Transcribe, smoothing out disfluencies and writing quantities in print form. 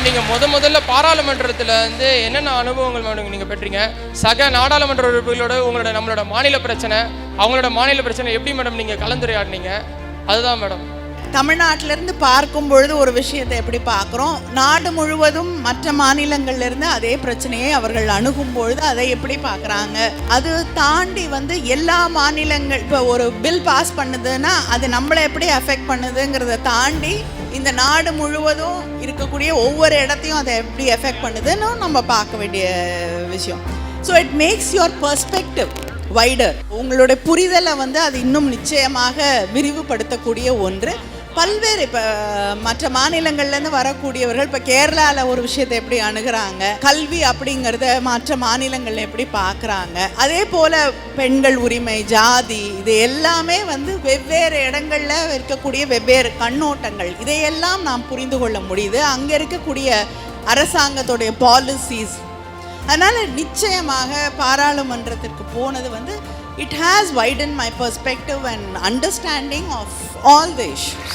Madam நீங்கள் முதல்ல பாராளுமன்றத்தில் வந்து என்னென்ன அனுபவங்கள் மேடம் நீங்கள் பெற்றீங்க? சக நாடாளுமன்ற உறுப்பினர்களோட நம்மளோட மாநில பிரச்சனை, அவங்களோட மாநில பிரச்சனை எப்படி மேடம் நீங்கள் கலந்துரையாடினீங்க? அதுதான் மேடம். தமிழ்நாட்டிலேருந்து பார்க்கும் பொழுது ஒரு விஷயத்தை எப்படி பார்க்குறோம், நாடு முழுவதும் மற்ற மாநிலங்கள்லேருந்து அதே பிரச்சனையை அவர்கள் அணுகும் பொழுது அதை எப்படி பார்க்குறாங்க, அது தாண்டி வந்து எல்லா மாநிலங்கள் இப்போ ஒரு பில் பாஸ் பண்ணுதுன்னா அது நம்மளை எப்படி அஃபெக்ட் பண்ணுதுங்கிறத தாண்டி இந்த நாடு முழுவதும் இருக்கக்கூடிய ஒவ்வொரு இடத்தையும் அதை எப்படி எஃபெக்ட் பண்ணுதுன்னு நம்ம பார்க்க வேண்டிய விஷயம். So it makes your perspective wider. உங்களுடைய புரிதலை வந்து அது இன்னும் நிச்சயமாக விரிவுபடுத்தக்கூடிய ஒன்று. பல்வேறு இப்போ மற்ற மாநிலங்கள்லேருந்து வரக்கூடியவர்கள் இப்போ கேரளாவில் ஒரு விஷயத்தை எப்படி அணுகிறாங்க, கல்வி அப்படிங்கிறத மற்ற மாநிலங்களில் எப்படி பார்க்குறாங்க, அதே போல் பெண்கள் உரிமை, ஜாதி, இது எல்லாமே வந்து வெவ்வேறு இடங்களில் இருக்கக்கூடிய வெவ்வேறு கண்ணோட்டங்கள், இதையெல்லாம் நாம் புரிந்து கொள்ள முடியுது அங்கே இருக்கக்கூடிய அரசாங்கத்துடைய பாலிசிஸ். அதனால் நிச்சயமாக பாராளுமன்றத்திற்கு போனது வந்து it has widened my perspective and understanding of all the issues.